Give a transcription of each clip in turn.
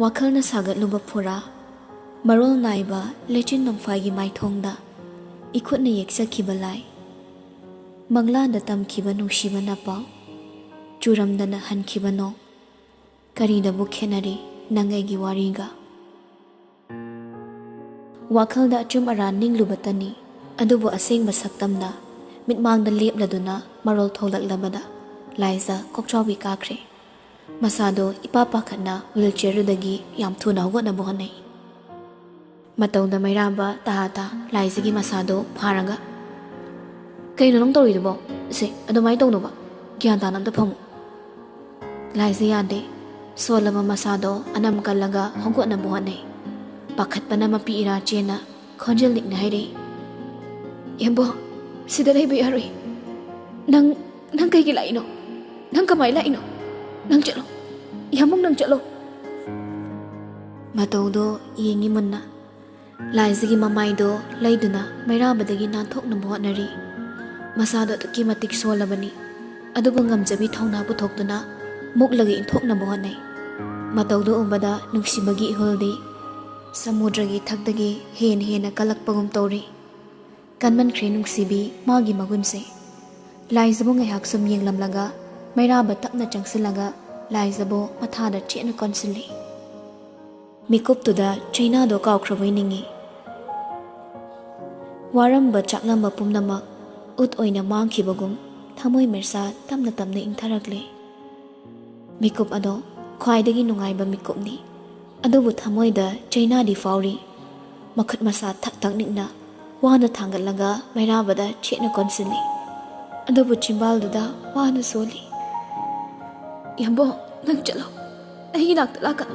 Wakalna sagatluba phura marol naiba lechin nongfai maithongda ikhutna yeksakhiba lai manglanda tamkhiba nungsiba napaw churamdana hankhiba no karida bu khenari nangai gi wariga wakhalda achum aran ninglubatani adubu asengba saktamda mitmangda lepladuna marol tholaklabada laisa kokchawbi kakre masado ipapa khanna wheelchair dagi yam thuna hogona bohanai matawda mairaba tahata laisigi masado pharaga kaino nong toridubo se adumai tawnoba gyan tanamda phamu laisi yade solama masado anam kallaga hogona bohanai pakhatpana mapi ira chena khonjel nikna haire yambo sida laiba yaroi nang kai gi laino nang kamai laino nang chalo yamong nang chalo matawdo yengi munna laisigi mamaido laiduna mairabadagi nanthokna bohanari masado tuki matik solabani adubu ngamjabi thongna puthokduna muklagi inthokna bohanai matawdo umbada nungsibagi ihuldi samudragi thakdagi hena kalakpagum tori kanman khre nungsibi magi magunse laizabo ngayhak sum yenglamlaga mairaba tapna changsilaga laizabo mathada chena konsili mikuptuda chaina do kawkhrawai ningi waramba chaklamba pumnamak ut oina mangkhibagum thamoi mersa tamna tamna ingtharakle mikup ado khwaidagi nungaiba mikupni adubu thamoida chaina di fauri makhat masa thak taknikna wana thangatlaga mairabada chena konsili adubu chimbalduda wana soli yambo nang chalo ai nakta laka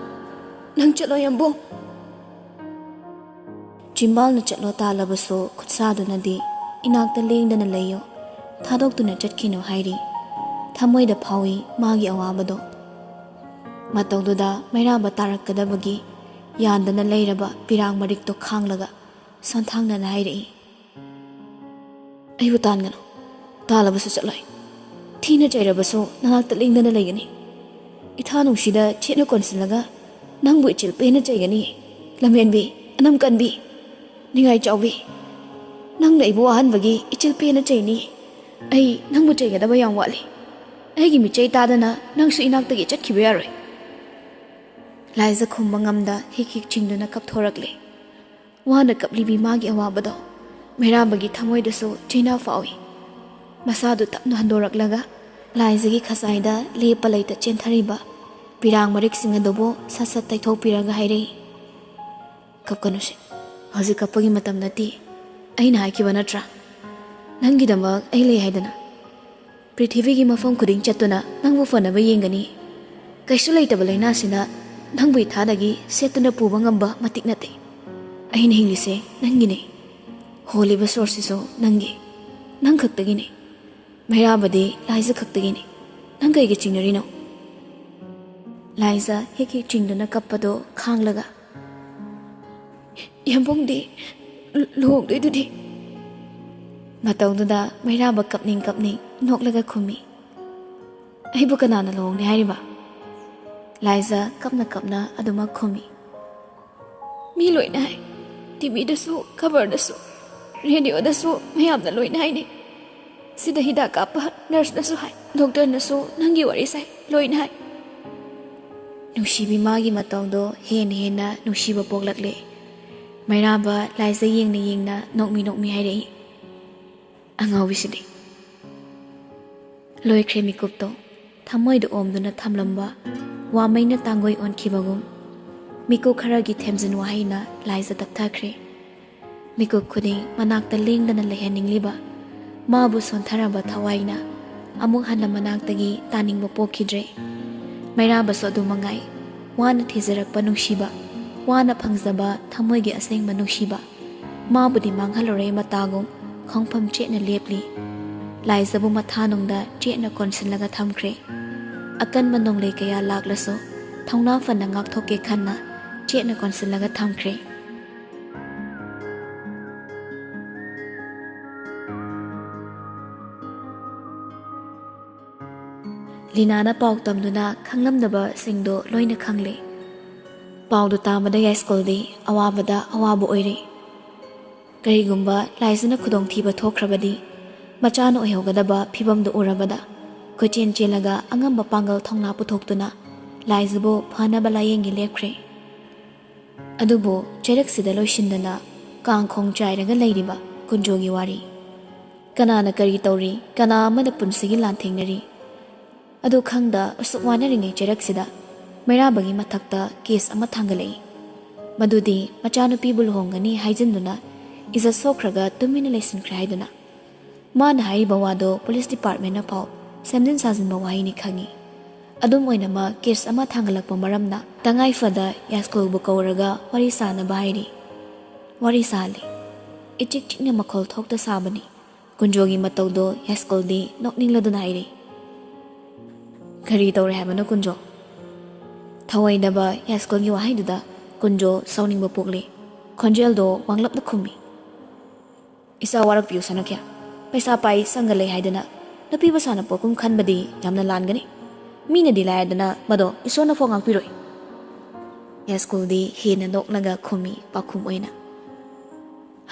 nang chalo yambo chimbal na chalo talabaso khutsaduna di inakta lengdana layo thadoktuna chatkhino hairi thamoida phawi magi awabado matawduda mairaba tarakadabagi yandana leiraba pirang marikto khanglaga sonthangna hairi ayu tangano talabaso chalai thina jairabaso nanakta lengdana laigani ithanu sida chena konsilaga nangbu ichil pena jaigani lamenbi anam kanbi ningai chawbi nang naibu ahanbagi ichil pena jaini ai nangbu jaigadaba yam wali aigi michai tadana nangsu inaktagi chatkhiba yaroi laisa khumba ngamda hik chingduna kapthorakle wana kaplibi magi awabado mairabagi thamoidasu chaina fawi masadu tapna handoraklaga laisagi khasaida lepa laita chenthariba pirang marik singadobo sasat taithopiraga haire kapkanuse haji kapagi matam nati aina haikiba natra nangi damak ai lei haidana prithivigi mafam khuding chatuna nangbu fanaba yengani kaisu laitaba laina sina nangbu thadagi setuna puba ngamba matik nate aina hinglise nangine holiba sources nangi nang khaktagine mairabadi laisa khaktagine nang kai gi chingnarino laisa hiki chingduna kappado khanglaga yambongdi lohongdoi dudi matawduda mairaba kapning noklaga khumi aibu kanana lohongni hairiba laisa kapna aduma khumi mi loina hai tv dasu cover dasu radio dasu mayamna loina haini sida hida kapa nurse dasu hai doctor nasu nangi wari sai loina hai nungsibi magi matawdo hena nungsiba poklakle mairaba laisa yengna nokmi hairei angawisidi loikhre mikupto thamoido omduna thamlamba wamaina tangoi onkibagum miku kharagi themjin wahaina laisa tapthakre miku khuding manakta lengdana leheningliba mabu sontharaba thawaina amuk hanna manaktagi taningba pokhidre mairaba so adumangai wana thijarakpa nungsiba wana phangjaba thamoigi asengba nungsiba mabudi manghalore matagum khongpham chena lepli laisabu mathanungda chena konsinlaga thamkhre akan manongle kaya laklaso thongna fanna ngakthoke khanna chena konsinlaga thamkhre linana pauk tamduna khanglamdaba singdo loina khangle ꯄꯥꯎꯗꯨ ꯇꯥꯕꯗ ꯌꯥꯏꯁ꯭ꯀꯨꯜꯗꯤ ꯑꯋꯥꯕꯗ ꯑꯋꯥꯕ ꯑꯣꯏꯔꯦ꯫ ꯀꯔꯤꯒꯨꯝꯕ ꯂꯥꯏꯖꯅ ꯈꯨꯗꯣꯡꯊꯤꯕ ꯊꯣꯛꯈ꯭ꯔꯕꯗꯤ ꯃꯆꯥꯅ ꯑꯣꯏꯍꯧꯒꯗꯕ ꯐꯤꯕꯝꯗꯨ ꯎꯔꯕꯗ ꯀꯣꯏꯆꯦꯟ ꯆꯦꯜꯂꯒ ꯑꯉꯝꯕ ꯄꯥꯡꯒꯜ ꯊꯧꯅꯥ ꯄꯨꯊꯣꯛꯇꯨꯅ ꯂꯥꯏꯖꯕꯨ ꯐꯅꯕ ꯂꯥꯌꯦꯡꯒꯤ ꯂꯦꯞꯈ꯭ꯔꯦ꯫ ꯑꯗꯨꯕꯨ ꯆꯩꯔꯛꯁꯤꯗ ꯂꯣꯏꯁꯤꯟꯗꯅ ꯀꯥꯡꯈꯣꯡ ꯆꯥꯏꯔꯒ ꯂꯩꯔꯤꯕ ꯀꯨꯟꯖꯣꯒꯤ ꯋꯥꯔꯤ꯫ ꯀꯅꯥꯅ ꯀꯔꯤ ꯇꯧꯔꯤ, ꯀꯅꯥ ꯑꯃꯅ ꯄꯨꯟꯁꯤꯒꯤ ꯂꯥꯟꯊꯦꯡꯅꯔꯤ ꯑꯗꯨ ꯈꯪꯗ ꯑꯁꯨꯛ ꯋꯥꯅꯔꯤꯉꯩ ꯆꯩꯔꯛꯁꯤꯗ ꯃꯩꯔꯥꯕꯒꯤ ꯃꯊꯛꯇ ꯀꯦꯁ ꯑꯃ ꯊꯥꯡꯒꯠꯂꯛꯏ꯫ ꯃꯗꯨꯗꯤ ꯃꯆꯥꯅꯨꯄꯤꯕꯨ ꯂꯨꯍꯣꯡꯒꯅꯤ ꯍꯥꯏꯖꯤꯟꯗꯨꯅ ꯏꯖꯠ ꯁꯣꯛꯈ꯭ꯔꯒ ꯇꯨꯃꯤꯟꯅ ꯂꯩꯁꯤꯟꯈ꯭ꯔꯦ ꯍꯥꯏꯗꯨꯅ꯫ ꯃꯥꯅ ꯍꯥꯏꯔꯤꯕ ꯋꯥꯗꯣ ꯄꯨꯂꯤꯁ ꯗꯤꯄꯥꯔꯠꯃꯦꯟꯅ ꯐꯥꯎ ꯁꯦꯝꯖꯤꯟ ꯁꯥꯖꯤꯟꯕ ꯋꯥꯍꯩꯅꯤ ꯈꯪꯉꯤ꯫ ꯑꯗꯨꯝ ꯑꯣꯏꯅꯃꯛ ꯀꯦꯁ ꯑꯃ ꯊꯥꯡꯒꯠꯂꯛꯄ ꯃꯔꯝꯅ ꯇꯉꯥꯏꯐꯗ ꯌꯥꯏꯁ꯭ꯀꯨꯜꯕꯨ ꯀꯧꯔꯒ ꯋꯥꯔꯤ ꯁꯥꯅꯕ ꯍꯥꯏꯔꯤ꯫ ꯋꯥꯔꯤ ꯁꯥꯍꯜꯂꯤ꯫ ꯏꯆꯤꯛ ꯆꯤꯛꯅ ꯃꯈꯣꯜ ꯊꯣꯛꯇ ꯁꯥꯕꯅꯤ꯫ ꯀꯨꯟꯖꯣꯒꯤ ꯃꯇꯧꯗꯣ ꯌꯥꯏꯁ꯭ꯀꯨꯜꯗꯤ ꯅꯣꯛꯅꯤꯡꯂꯗꯨꯅ ꯍꯥꯏꯔꯤ꯫ ꯀꯔꯤ ꯇꯧꯔꯦ ꯍꯥꯏꯕꯅꯣ ꯀꯨꯟꯖꯣ? ꯊꯋꯥꯏꯗꯕ ꯌꯥꯏꯁ꯭ꯀꯨꯜꯒꯤ ꯋꯥꯍꯩꯗꯨꯗ ꯀꯨꯟꯖꯣ ꯁꯥꯎꯅꯤꯡꯕ ꯄꯣꯛꯂꯤ꯫ ꯈꯣꯟꯖꯦꯜꯗꯣ ꯋꯥꯡꯂꯞꯅ ꯈꯨꯝꯃꯤ꯫ ꯏꯆꯥ ꯋꯥꯔꯛꯄꯤꯌꯨ ꯁꯅꯥꯈ꯭ꯌꯥ꯫ ꯄꯩꯁꯥ ꯄꯥꯏ ꯁꯪꯒ ꯂꯩ ꯍꯥꯏꯗꯅ ꯅꯨꯄꯤ ꯃꯆꯥꯅ ꯄꯣꯛꯀꯨꯝ ꯈꯟꯕꯗꯤ ꯌꯥꯝꯅ ꯂꯥꯟꯒꯅꯤ꯫ ꯃꯤꯅꯗꯤ ꯂꯥꯏꯗꯅ ꯃꯗꯣ ꯏꯁꯣꯔꯅ ꯐꯥꯎ ꯉꯥꯛꯄꯤꯔꯣꯏ꯫ ꯌꯥꯏꯁ꯭ꯀꯨꯜꯗꯤ ꯍꯦꯟꯅ ꯅꯣꯛꯂꯒ ꯈꯨꯝꯃꯤ ꯄꯥꯈꯨꯝ ꯑꯣꯏꯅ꯫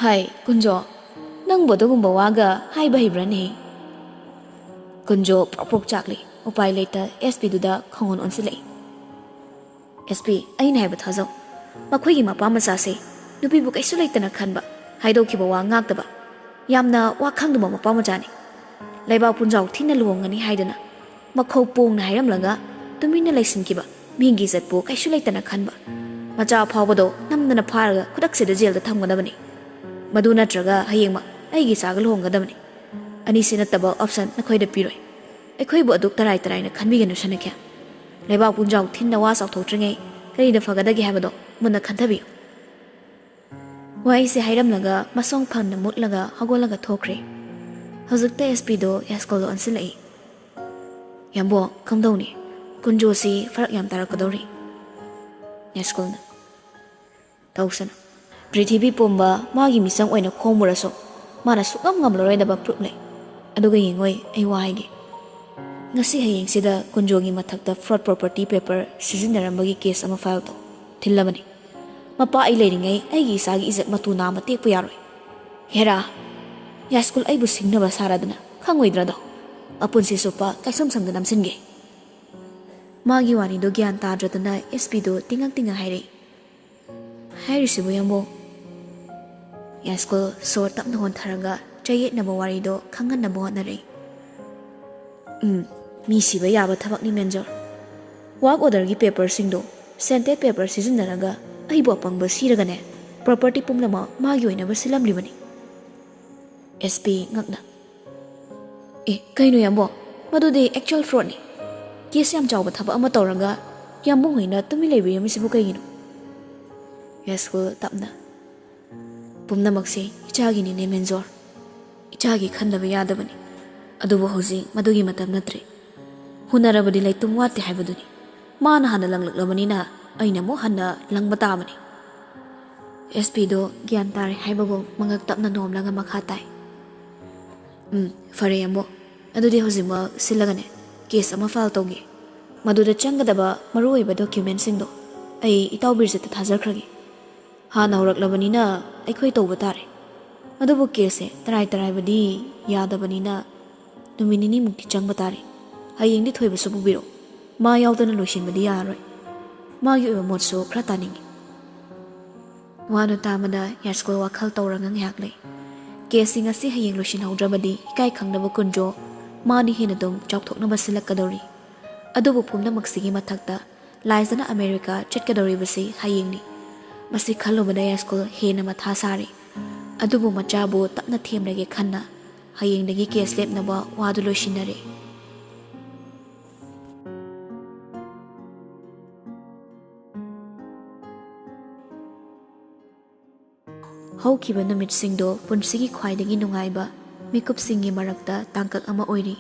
ꯍꯥꯏ ꯀꯨꯟꯖꯣ, ꯅꯪꯕꯨ ꯑꯗꯨꯒꯨꯝꯕ ꯋꯥꯒ ꯍꯥꯏꯕ ꯍꯩꯕ꯭ꯔꯅꯦ? ꯀꯨꯟꯖꯣ ꯄ꯭ꯔꯣꯛ ꯄ꯭ꯔꯣꯛ ꯆꯥꯛꯂꯤ꯫ ꯎꯄꯥꯏ ꯂꯩꯇ ꯑꯦꯁ.ꯄꯤ.ꯗꯨꯗ ꯈꯣꯡꯒꯣꯟ ꯑꯣꯟꯁꯤꯜꯂꯛꯏ꯫ ꯑꯦꯁ.ꯄꯤ., ꯑꯩꯅ ꯍꯥꯏꯕ ꯊꯥꯖꯧ꯫ ꯃꯈꯣꯏꯒꯤ ꯃꯄꯥ ꯃꯆꯥꯁꯦ ꯅꯨꯄꯤꯕꯨ ꯀꯩꯁꯨ ꯂꯩꯇꯅ ꯈꯟꯕ, ꯍꯥꯏꯗꯣꯛꯈꯤꯕ ꯋꯥ ꯉꯥꯛꯇꯕ, ꯌꯥꯝꯅ ꯋꯥ ꯈꯪꯗꯕ ꯃꯄꯥ ꯃꯆꯥꯅꯤ꯫ ꯂꯩꯕꯥꯛ ꯄꯨꯟꯖꯥꯎ ꯊꯤꯅ ꯂꯨꯍꯣꯡꯒꯅꯤ ꯍꯥꯏꯗꯅ ꯃꯈꯧ ꯄꯣꯡꯅ ꯍꯥꯏꯔꯝꯂꯒ ꯇꯨꯃꯤꯟꯅ ꯂꯩꯁꯤꯟꯈꯤꯕ ꯃꯤꯒꯤ ꯏꯖꯠꯄꯨ ꯀꯩꯁꯨ ꯂꯩꯇꯅ ꯈꯟꯕ꯫ ꯃꯆꯥ ꯐꯥꯎꯕꯗꯣ ꯅꯝꯗꯅ ꯐꯥꯔꯒ ꯈꯨꯗꯛꯁꯤꯗ ꯖꯦꯜꯗ ꯊꯝꯒꯗꯕꯅꯤ꯫ ꯃꯗꯨ ꯅꯠꯇ꯭ꯔꯒ ꯍꯌꯦꯡꯃꯛ ꯑꯩꯒꯤ ꯏꯆꯥꯒ ꯂꯨꯍꯣꯡꯒꯗꯕꯅꯤ꯫ ꯑꯅꯤꯁꯤ ꯅꯠꯇꯕ ꯑꯣꯞꯁꯟ ꯅꯈꯣꯏꯗ ꯄꯤꯔꯣꯏ꯫ ꯑꯩꯈꯣꯏꯕꯨ ꯑꯗꯨꯛ ꯇꯔꯥꯏ ꯇꯔꯥꯏꯅ ꯈꯟꯕꯤꯒꯅꯨ ꯁꯅꯥꯈ꯭ꯌꯥ꯫ ꯂꯩꯕꯥꯛ ꯄꯨꯟꯖꯥꯎ ꯊꯤꯟꯅ ꯋꯥ ꯆꯥꯎꯊꯣꯛꯇ꯭ꯔꯤꯉꯩ ꯀꯔꯤꯗ ꯐꯒꯗꯒꯦ ꯍꯥꯏꯕꯗꯣ ꯃꯨꯟꯅ ꯈꯟꯊꯕꯤꯌꯨ꯫ ꯋꯥꯍꯩꯁꯦ ꯍꯥꯏꯔꯝꯂꯒ ꯃꯁꯣꯡ ꯐꯟꯅ ꯃꯨꯠꯂꯒ ꯍꯧꯒꯠꯂꯒ ꯊꯣꯛꯈ꯭ꯔꯦ꯫ ꯍꯧꯖꯤꯛꯇ ꯑꯦꯁ.ꯄꯤ.ꯗꯣ ꯌꯥꯏꯁ꯭ꯀꯨꯜꯗ ꯑꯣꯟꯁꯤꯜꯂꯛꯏ꯫ ꯌꯥꯝꯕꯣ, ꯀꯝꯗꯧꯅꯤ? ꯀꯨꯟꯖꯣꯁꯤ ꯐꯔꯛ ꯌꯥꯝ ꯇꯥꯔꯛꯀꯗꯧꯔꯤ꯫ ꯌꯥꯏꯁ꯭ꯀꯨꯜꯅ ꯇꯧꯁꯅꯨ꯫ ꯄ꯭ꯔꯤꯊꯤꯕꯤ ꯄꯨꯝꯕ ꯃꯥꯒꯤ ꯃꯤꯆꯪ ꯑꯣꯏꯅ ꯈꯣꯡꯃꯨꯔꯁꯨ ꯃꯥꯅ ꯁꯨꯛꯉꯝ ꯉꯝꯂꯔꯣꯏꯗꯕ ꯄ꯭ꯔꯨꯞ ꯂꯩ꯫ ꯑꯗꯨꯒ ꯌꯦꯡꯉꯣꯏ ꯑꯩ ꯋꯥ ꯍꯥꯏꯒꯦ꯫ ꯉꯁꯤ ꯍꯌꯦꯡꯁꯤꯗ ꯀꯨꯟꯖꯣꯒꯤ ꯃꯊꯛꯇ ꯐ꯭ꯔꯣꯗ ꯄ꯭ꯔꯣꯄꯔꯇꯤ ꯄꯦꯄꯔ ꯁꯤꯖꯤꯟꯅꯔꯝꯕꯒꯤ ꯀꯦꯁ ꯑꯃ ꯐꯥꯏꯜ ꯇꯧ꯫ ꯊꯤꯜꯂꯕꯅꯤ꯫ ꯃꯄꯥ ꯑꯩ ꯂꯩꯔꯤꯉꯩ ꯑꯩꯒꯤ ꯏꯆꯥꯒꯤ ꯏꯖꯠ ꯃꯇꯨ ꯅꯥꯝꯃ ꯇꯦꯛꯄ ꯌꯥꯔꯣꯏ꯫ ꯍꯦꯔꯥ, ꯌꯥꯏꯁ꯭ꯀꯨꯜ ꯑꯩꯕꯨ ꯁꯤꯡꯅꯕ ꯁꯥꯔꯗꯅ ꯈꯪꯉꯣꯏꯗ꯭ꯔꯗꯣ ꯃꯄꯨꯟꯁꯤ ꯆꯨꯞꯄ ꯀꯩꯁꯨꯝꯁꯪꯗ ꯅꯝꯁꯤꯟꯒꯦ꯫ ꯃꯥꯒꯤ ꯋꯥꯔꯤꯗꯣ ꯒ꯭ꯌꯥꯟ ꯇꯥꯗ꯭ꯔꯗꯅ ꯑꯦꯁ.ꯄꯤ.ꯗꯣ ꯇꯤꯡꯉꯛ ꯇꯤꯡꯉ ꯍꯥꯏꯔꯛꯏ꯫ ꯍꯥꯏꯔꯤꯁꯤꯕꯨ ꯌꯥꯝꯕꯣ? ꯌꯥꯏꯁ꯭ꯀꯨꯜ ꯁꯣꯔ ꯇꯞꯅ ꯍꯣꯟꯊꯔꯒ ꯆꯌꯦꯠꯅꯕ ꯋꯥꯔꯤꯗꯣ ꯈꯪꯍꯟꯅꯕ ꯍꯣꯠꯅꯔꯛꯏ꯫ ꯃꯤ ꯁꯤꯕ ꯌꯥꯕ ꯊꯕꯛꯅꯤ ꯃꯦꯟꯖꯣꯔ꯫ ꯋꯥꯛ ꯑꯣꯔꯗꯔꯒꯤ ꯄꯦꯄꯔꯁꯤꯡꯗꯣ ꯁꯦꯟꯇꯦꯠ ꯄꯦꯄꯔ ꯁꯤꯖꯤꯟꯅꯔꯒ ꯑꯩꯕꯨ ꯑꯄꯪꯕ ꯁꯤꯔꯒꯅꯦ ꯄ꯭ꯔꯣꯄꯔꯇꯤ ꯄꯨꯝꯅꯃꯛ ꯃꯥꯒꯤ ꯑꯣꯏꯅꯕ ꯁꯤꯜꯂꯝꯂꯤꯕꯅꯤ꯫ ꯑꯦꯁ.ꯄꯤ. ꯉꯛꯅ ꯀꯩꯅꯣ ꯌꯥꯝꯕꯣ? ꯃꯗꯨꯗꯤ ꯑꯦꯛꯆꯨꯑꯦꯜ ꯐ꯭ꯔꯣꯗꯅꯤ꯫ ꯀꯦꯁ ꯌꯥꯝ ꯆꯥꯎꯕ ꯊꯕꯛ ꯑꯃ ꯇꯧꯔꯒ ꯌꯥꯝꯕꯨꯡ ꯍꯣꯏꯅ ꯇꯨꯃꯤꯟ ꯂꯩꯕꯤꯔꯝꯃꯤꯁꯤꯕꯨ ꯀꯩꯒꯤꯅꯣ? ꯌꯥꯏꯁ꯭ꯀꯨꯜ ꯇꯞꯅ ꯄꯨꯝꯅꯃꯛꯁꯦ ꯏꯆꯥꯒꯤꯅꯤꯅꯦ ꯃꯦꯟꯖꯣꯔ꯫ ꯏꯆꯥꯒꯤ ꯈꯟꯗꯕ ꯌꯥꯗꯕꯅꯤ꯫ ꯑꯗꯨꯕꯨ ꯍꯧꯖꯤꯛ ꯃꯗꯨꯒꯤ ꯃꯇꯝ ꯅꯠꯇ꯭ꯔꯦ꯫ ꯍꯨꯟꯅꯔꯕꯗꯤ ꯂꯩꯇꯨꯝ ꯋꯥꯠꯇꯦ ꯍꯥꯏꯕꯗꯨꯅꯤ꯫ ꯃꯥꯅ ꯍꯥꯟꯅ ꯂꯪꯂꯛꯂꯕꯅꯤꯅ ꯑꯩꯅ ꯑꯃꯨꯛ ꯍꯟꯅ ꯂꯪꯕ ꯇꯥꯕꯅꯤ꯫ ꯑꯦꯁ.ꯄꯤ.ꯗꯣ ꯒ꯭ꯌꯥꯟ ꯇꯥꯔꯦ ꯍꯥꯏꯕꯒꯨꯝ ꯃꯉꯛ ꯇꯞꯅ ꯅꯣꯝꯂꯒ ꯃꯈꯥ ꯇꯥꯏ꯫ ꯐꯔꯦ ꯌꯥꯝꯕꯣ, ꯑꯗꯨꯗꯤ ꯍꯧꯖꯤꯛꯃꯛ ꯁꯤꯜꯂꯒꯅꯦ ꯀꯦꯁ ꯑꯃ ꯐꯥꯏꯜ ꯇꯧꯒꯦ꯫ ꯃꯗꯨꯗ ꯆꯪꯒꯗꯕ ꯃꯔꯨꯑꯣꯏꯕ ꯗꯣꯀ꯭ꯌꯨꯃꯦꯟꯁꯤꯡꯗꯣ ꯑꯩ ꯏꯇꯥꯎ ꯕꯤꯔꯖꯤꯠꯇ ꯊꯥꯖꯈ꯭ꯔꯒꯦ꯫ ꯍꯥꯟꯅ ꯍꯧꯔꯛꯂꯕꯅꯤꯅ ꯑꯩꯈꯣই ꯇꯧꯕ ꯇꯥꯔꯦ꯫ ꯑꯗꯨꯕꯨ ꯀꯦꯁꯁꯦ ꯇꯔꯥꯏ ꯇꯔꯥꯏꯕꯗꯤ ꯌꯥꯗꯕꯅꯤꯅ ꯅꯨꯃꯤꯠ ꯅꯤꯅꯤꯃꯨꯛꯇꯤ ꯆꯪꯕ ꯇꯥꯔꯦ꯫ ꯍꯌꯦꯡꯗꯤ ꯊꯣꯏꯕꯁꯨ ꯄꯨꯕꯤꯔꯛꯑꯣ꯫ ꯃꯥ ꯌꯥꯎꯗꯅ ꯂꯣꯏꯁꯤꯟꯕꯗꯤ ꯌꯥꯔꯔꯣꯏ꯫ ꯃꯥꯒꯤ ꯑꯣꯏꯕ ꯃꯣꯠꯁꯨ ꯈꯔ ꯇꯥꯅꯤꯡꯉꯤ꯫ ꯋꯥꯗꯨ ꯇꯥꯕꯗ ꯌꯥꯏꯁ꯭ꯀꯨꯜ ꯋꯥꯈꯜ ꯇꯧꯔꯒ ꯉꯥꯏꯍꯥꯛ ꯂꯩ꯫ ꯀꯦꯁꯁꯤ ꯉꯁꯤ ꯍꯌꯦꯡ ꯂꯣꯏꯁꯤꯟꯍꯧꯗ꯭ꯔꯕꯗꯤ ꯏꯀꯥꯏ ꯈꯪꯗꯕ ꯀꯨꯟꯖꯣ ꯃꯥꯗꯤ ꯍꯦꯟꯅ ꯑꯗꯨꯝ ꯆꯥꯎꯊꯣꯛꯅꯕ ꯁꯤꯜꯂꯛꯀꯗꯧꯔꯤ꯫ ꯑꯗꯨꯕꯨ ꯄꯨꯝꯅꯃꯛꯁꯤꯒꯤ ꯃꯊꯛꯇ ꯂꯥꯏꯖꯅ ꯑꯃꯦꯔꯤꯀꯥ ꯆꯠꯀꯗꯧꯔꯤꯕꯁꯤ ꯍꯌꯦꯡꯅꯤ꯫ ꯃꯁꯤ ꯈꯜꯂꯨꯕꯗ ꯌꯥꯏꯁ꯭ꯀꯨꯜ ꯍꯦꯟꯅ ꯃꯊꯥ ꯁꯥꯔꯤ꯫ ꯑꯗꯨꯕꯨ ꯃꯆꯥꯕꯨ ꯇꯞꯅ ꯊꯦꯝꯂꯒꯦ ꯈꯟꯅ ꯍꯌꯦꯡꯗꯒꯤ ꯀꯦꯁ ꯂꯦꯞꯅꯕ ꯋꯥꯗꯨ ꯂꯣꯏꯁꯤꯟꯅꯔꯦ꯫ ꯍꯧꯈꯤꯕ ꯅꯨꯃꯤꯠꯁꯤꯡꯗꯣ ꯄꯨꯟꯁꯤꯒꯤ ꯈ꯭ꯋꯥꯏꯗꯒꯤ ꯅꯨꯡꯉꯥꯏꯕ ꯃꯤꯀꯨꯞꯁꯤꯡꯒꯤ ꯃꯔꯛꯇ ꯇꯥꯡꯀꯛ ꯑꯃ ꯑꯣꯏꯔꯤ꯫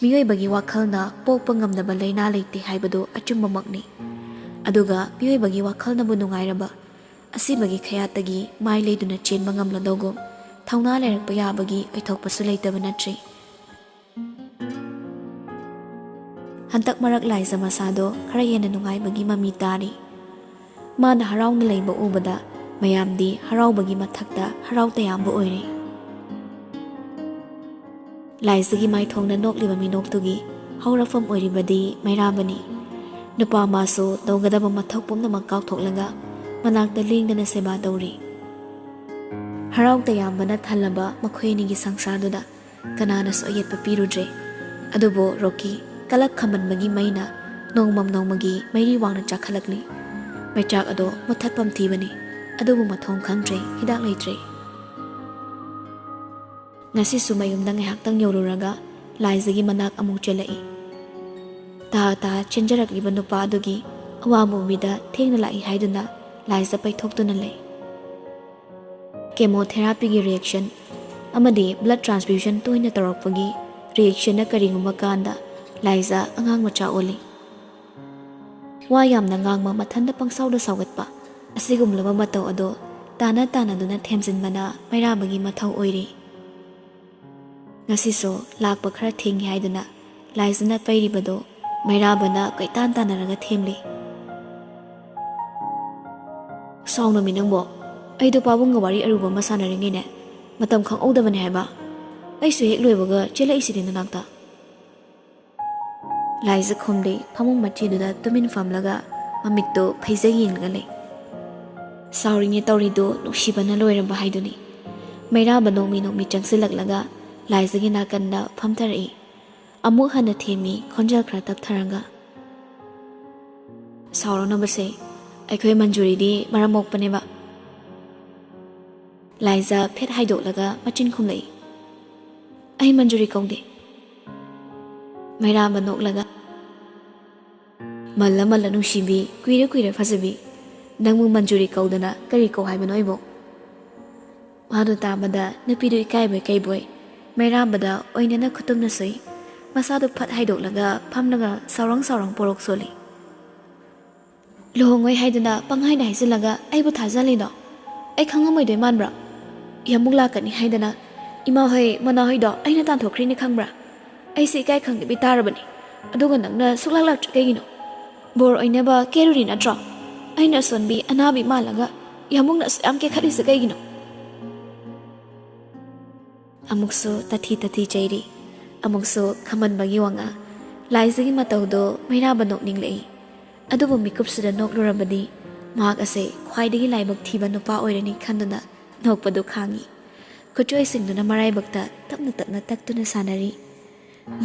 ꯃꯤꯑꯣꯏꯕꯒꯤ ꯋꯥꯈꯜꯅ ꯄꯣꯛꯄ ꯉꯝꯗꯕ ꯂꯩꯅꯥ ꯂꯩꯇꯦ ꯍꯥꯏꯕꯗꯨ ꯑꯆꯨꯝꯕꯃꯛꯅꯤ꯫ ꯑꯗꯨꯒ ꯃꯤꯑꯣꯏꯕꯒꯤ ꯋꯥꯈꯜꯅꯕꯨ ꯅꯨꯡꯉꯥꯏꯔꯕ ꯑꯁꯤꯕꯒꯤ ꯈꯌꯥꯠꯇꯒꯤ ꯃꯥꯏ ꯂꯩꯗꯨꯅ ꯆꯦꯟꯕ ꯉꯝꯂꯗꯧꯒꯨꯝ ꯊꯧꯅꯥ ꯂꯩꯔꯛꯄ ꯌꯥꯕꯒꯤ ꯑꯣꯏꯊꯣꯛꯄꯁꯨ ꯂꯩꯇꯕ ꯅꯠꯇ꯭ꯔꯤ꯫ ꯍꯟꯇꯛ ꯃꯔꯛ ꯂꯥꯏꯖ ꯃꯁꯥꯗꯣ ꯈꯔ ꯍꯦꯟꯅ ꯅꯨꯡꯉꯥꯏꯕꯒꯤ ꯃꯃꯤ ꯇꯥꯔꯤ꯫ Mana harauna leiba ubada mayamdi haraubagi mathakta harau tayamba oire. Laisagi mai thongna nokliba minoktugi haurafam oiribadi mairabani. Nupa maso tawgadaba mathak pumnamak kauthoklaga manakta lingdana seba tawri. Harau tayambana thalaba makhoinigi sangsaduda kananaso ayetpa pirudre. Adubo Rocky kalak khamanbagi maina nongmam nongmagi mairi wangna chakhalakli. Maichak ado muthatpam thibani adubu mathong khangtre hidak leitre. Ngasi sumayumda ngahaktang yoruraga laizagi manak amuk chelai. Ta chenjarakliba nupa adugi awamu bida thengna lai haiduna laiza paithokduna lei. Chemotherapy gi reaction amadi blood transfusion toina tarakpagi reaction na karinguma kanda laiza angang macha oli. Wa yamna ngangma mathanda pangsawda sawgatpa asigumlaba mataw ado tana duna themjinbana mairabagi mathau oiri. Ngasiso lakpa khara thengi haiduna laizana pairibado mairabana kaitan tanaraga themli. Sawna minangbo aido pabunga wari aruba masanaringine matam khang odabane haiba aisu hek loibaga chela isidina nakta. Laiza khomde phamung machiduda tumin famlaga mamikto phaisa yenglaga lei. Sauringe tawrido nuksibana loiramba haiduni mairaba nomi changsilaklaga laizagi nakanda phamtarai amuk hana themi khonjal khra taptharanga. Saurona base aikhoi manjuri di maramokpaneba. Laiza phet haidoklaga machin khumlei. Ai manjuri kongde. Mairaba noklaga malla nungsibi kuira fasabi nangmu manjuri kaudana kari ko haibano ibo. Madu tamada napidu ikaibai kaiboi mairabada oinana khutumna sei masadu phat haidoklaga phamlaga saurang porok soli. Lohongoi haiduna panghaida haisilaga aibu thajalido ai khangamoidoi manbra yamuk lakani haidana ima hoi mana hoido aina tan thokrini khangbra ai se kai khangde bi tarabani aduga nangna suklak kaigino bor oinaba keruri natra aina sonbi anabi malaga yamukna am ke khali se kaigino. Amukso tathi chairi amukso khaman bagi wanga laizagi matawdo mairaba nokninglei adubu mikupsida noklurabadi mak ase khwaidagi laibak thiba nupa oirani khanduna nokpadu khangi kuchoi singduna maraibakta tapna taktuna sanari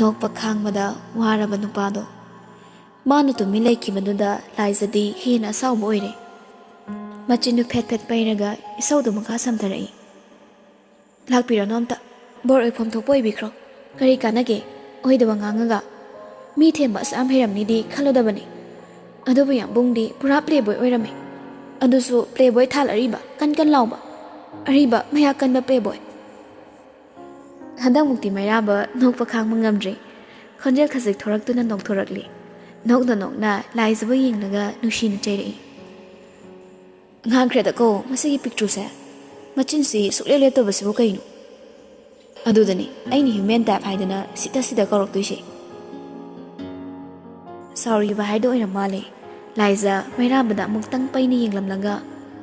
nokpa khangmada waraba nupado manu tumi leikibadunda laizadi hena sawba oire machinu phet pairaga isawdu makha samtharai lakpira nomta bor oifom thokpo ibikro kari kanage oidaba ngangaga mi themba sam heramni di khalodabani adubu yambungdi pura playboy oirame adusu playboy thal ariba kan lawba ariba maya kanba playboy. Handang mukti mairaba nokpa khangma ngamdre khonjel khasik thoraktuna nokthorakli nokna laizaba yenglaga nushina chairei. Ngangkhre da ko masigi picture se machinsi suklele to basibu kainu adudani aini human type haidana sida koroktuise. Sorry ba haido ina male laiza mairabada muktang paini yenglamlaga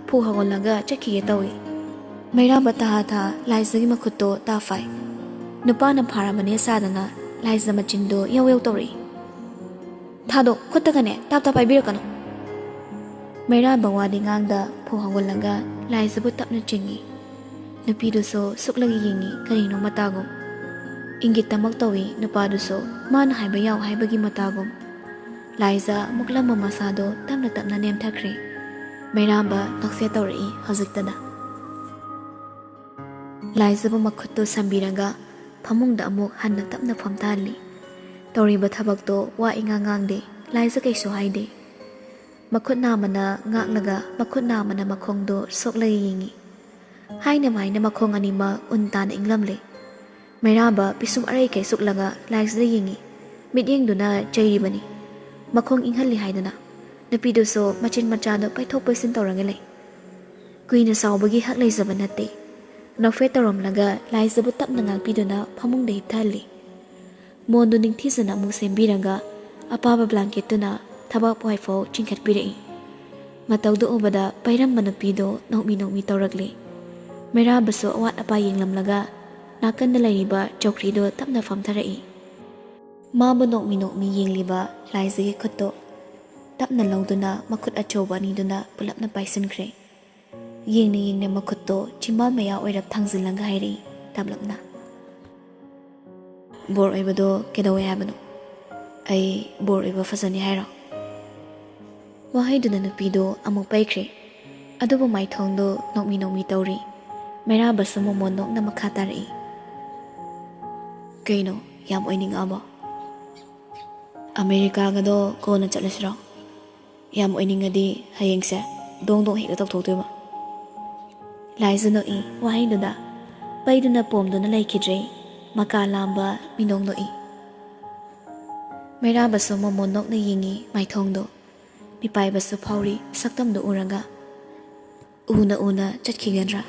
phu hagolaga chakhiye tawi mairaba ta laizagi makhutto ta fai nupa na pharamane sadana laiza machindo yaw tori thado khutagane tap paibirakano mairaba wadi ngangda phu hagolaga laiza bu tapna chingi nupidu so suklagi yengi karino matagum ingitamak tawi nupa du so man haiba yaw haibagi matagum laiza muklama masado tapna nem thakre mairaba nokse tori hojiktada. Laiza bu makhutto sambiraga phamungda amuk hanna tapna phamtali toriba thabakto wa ingangangde laiza kaiso haide makhutna mana ngaknaga makhutna mana makhongdo soklagi yingi haina maina makhong anima untana inglamle mairaba pisum arai kai suklaga laiza yingi midyengduna chairibani makhong inghalli haidana napido so machin machado paithok pasin torangale kuina sawbagi hak leizaba natte nokfe toromlaga laizabu tapna ngakpiduna phamungda hipthali mondu ningthisana mu sembiraga apaba blanketuna thabak poifo chingkhatpirei Mataudo ubada pairam manupido nokmi taurakli. Mera baso awat apa yenglamlaga nakanda lairiba chokrido tapna famtharai. Mabu nokmi yengliba laizagi khutto tapna lauduna makhut achoba niduna pulapna paisankre. Yengne makhutto chimbal maya oirap thangzilanga hairi tablapna. Bor oibado kedawe habano. Ai bor oiba fazani hairo. Wahaiduna nupido amuk paikre. Adubo maithongdo nokmi tauri. Mera baso momon nokna makhatari. Kaino yam oining abo. America gado kona chalasro. Yam oining adi hayengse dong hekta tokthoktoba. Laizano I wahaiduna paiduna pomduna laikidre maka lamba minong no I. Mera baso momon nokna yingi maithongdo. Mipai baso phauri saktamdo uranga. Una chatkhigadra.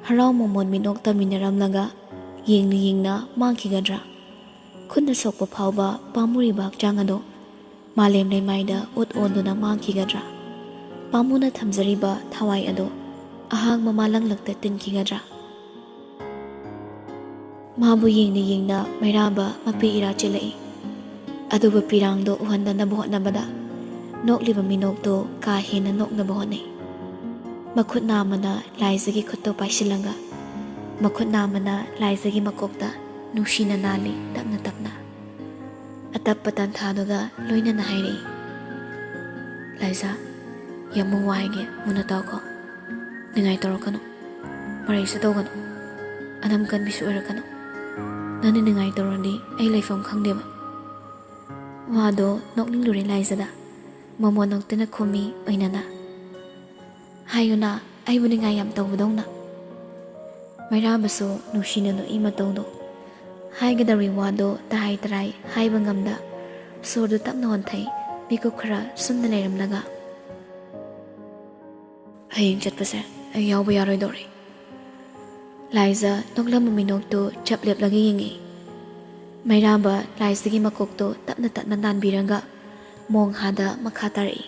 Harau momon minok taminaramlaga yingna mangkhigadra. Khunna sokpa phauba pamuri bak jangado malem leimaida ut onduna mangkhigadra. Pamuna thamjariba thawai ado ahang mamalang lakta tinkhigadra. Mabu yingna mairaba mapi ira chilai. Aduba pirangdo uhanda bohotnabada nokliba minokdo ka hena noknaba hotnai. Makhut namana laizagi khutto paisilanga. Makhut namana laizagi makokta nushina nali tapna. Atap patan thadoga loina na hairi. Laiza yamu waige muna tawko. Ningai torokano. Marai sa tawkano. Anam kan bisu erakano. Nani ningai torandi ay laifam khangdeba. Wado nokning lurin laizada. Mamo noktina khumi oinana. Hayuna ay buningai yam tawbadongna. Maira baso nushina no ima tawdo. Haigada wado tahai tarai haiba ngamda. Sordo tapna honthai miko khara sumna leiramlaga. Hayeng chatpase ay yawba yaroi dori. Laiza noklam minokto chaplep lagi yingi. Mairaba laizagi makokto tapna nanbiranga mong hada makhatari.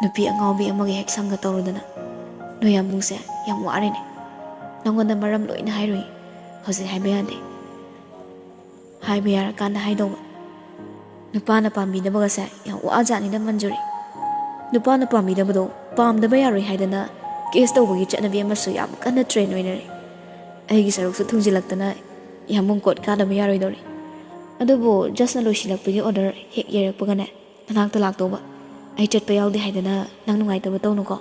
Nupi angawbi amagi hek samga tawrudana. No yambungse yam warine. Nangonda maram loina hairui. Hausi haiba yade. Haiba yarakanda haidoba. Nupana pambidaba se yam wajani da manjuri. Nupana pambidaba do pamdaba yaroi haidana case tawbagi chatnabi amasu yam kanna train oinare. Aigi saruksu thungjilaktana yamung kot kadaba yaroi dori. Adubo jasna loisilakpagi order hek yerakpagane nanakta laktoba. Ay chatpa yawdi haidana nang nungaitaba tawnuko.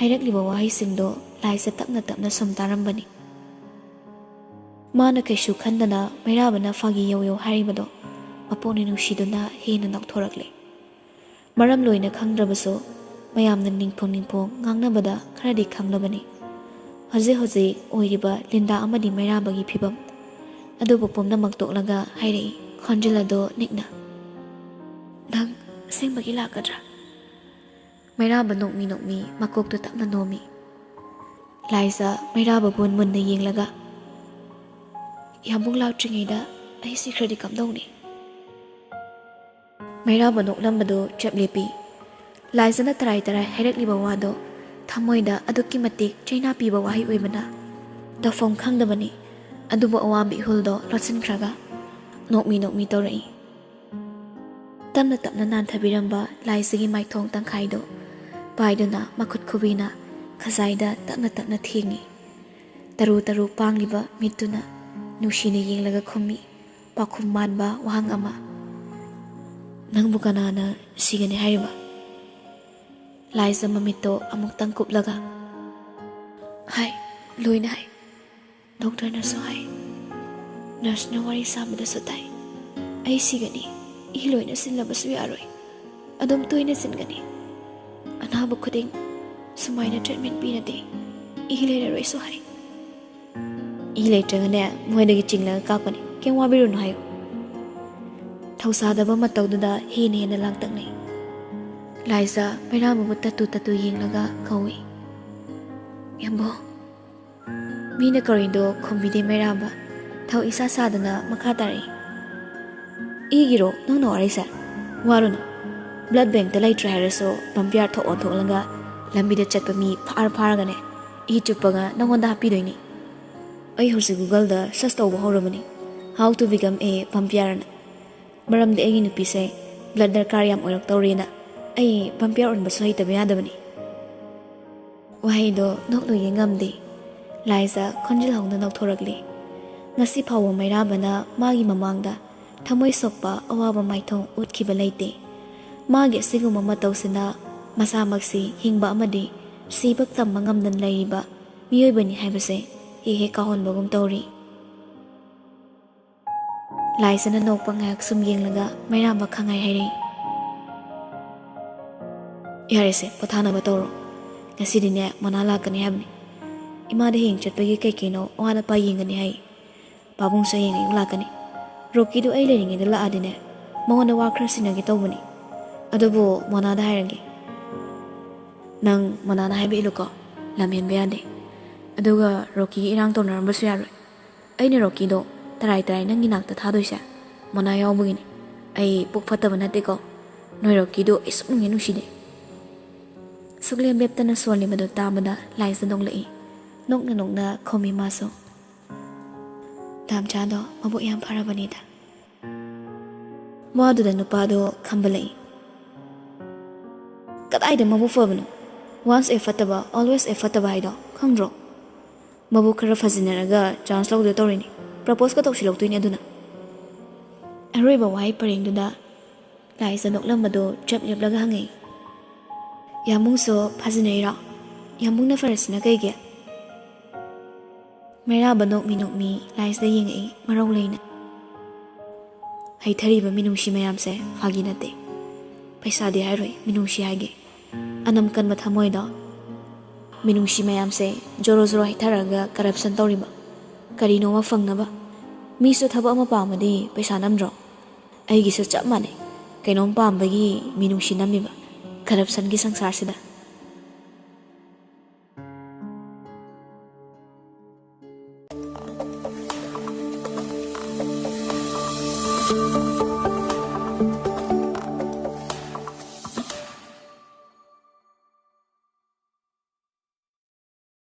Hairakliba wahaisingdo laisa tapna somtarambani. Mana kaishu khandana mairabana fagi yaw haribado maponi nushiduna hena nakthorakle. Maram loina khangdrabaso mayamna ningpong ngangnabada kharadi khanglabani. Hoje oiriba linda amadi mairabagi phibam adubo pomnamak toklaga hairei khonjilado nikna. Nang sengbagi lakadra. Mairaba nokmi makokto tapna nomi. Laisa mairaba munna yenglaga. Yambung lautringaida ay sikradi kamdawni. Mairaba noklambado chaplepi. Laisa na taray hairakliba wado thamoida aduki matik chaina piba wahi oibana. Tafong khangdabani adubo awambi huldo lotsinkraga. Nokmi tawrai. Tapna nan thabiramba laisagi maithong tangkhaido paiduna makhut khubina khazaida tapna thingi taru pangliba mituna nushina yenglaga khumi pakhum manba wahang ama nangbu kanana sigani hariba laisa mamito amuk tangkuplaga hai loina hai doctor na so hai nurse na wari sabada sutai ai sigani iloina sinlabasu yaroi adum toina singani anaba khuding sumaina treatment pinade ihilera roi so hai iletrangane moidagi chingla kakpani kemwa biru no hayo thausadaba matawduda hena langtaknai laisa mairabu tatu yenglaga kawi yambo mina korindo khombide mairaba thau isa sadana makhatari igiro no arise Waruna, blood bank the light trier so, Vampire to on Tolanga, Lambida chat by me, Paragane, Ichupaga, no one happy doing it. I heard Google the Shasta Horromony, how to become a vampire. Maram the egin pise, blood der cariam or Torina, a vampire on Basai to be adamani. Why do not doing gamdi? Liza, conjil hong the noctoragly. Nasi power my rabana, Magi Mamanga, Tamoy sopa, awaba my tongue, would keep a late. Magi sigo mamatosina, Masa Maxi, Hingba Amadi, Sibak Tamangam than Laiba, Miyobani Habase, he kahon bogum tori. Liza na no pangak sum yinglaga, may ramba kangai heri. Yarese, Potana Batoro, Nasidine, Manala can have me. Imada hing chat pagi kekino, oana paying and hay. Babung saying in lakani. Roki do ailing in the la adine. Mona war crashing a gitobani. Adobo, Monada hirangi. Nang Manana habi luko, Lamian beande. Aduga Roki irang toner basuyaro. Aini Roki do, tarai nang inak the tadoisa. Monaya bugini. Ay book fatavanatico. No Roki do is unuside. Sugliam beptana swali mado tamada, lies the donglei. Nok na komi maso. Tam chado, mabu yam parabanita. Madu the nupado, kambalei. Kat I the mabu fovano. Once a fataba, always a fatabido, kangdro. Mabu Karafazinaraga, chance low the torini. Propose got of shilok to Yaduna. A river wipering to that. Lies a noklamado, chap your blagahangi. Yamuso, Pazinera. Yamuna first nagage. Meraba no me, lies the ying a marolina. Haitariba minushi mayamse, faginate. Paisa de Harry, minushi age. Anam kan matamoida. Minushi mayamse, Jorozro hitaraga, corruption toriba. Karino mafangnaba. Miso taba mapamadi, Paisanam draw. Aigis chap money. Kainom pambagi, minushi namiba. Corruption gisang sarsida.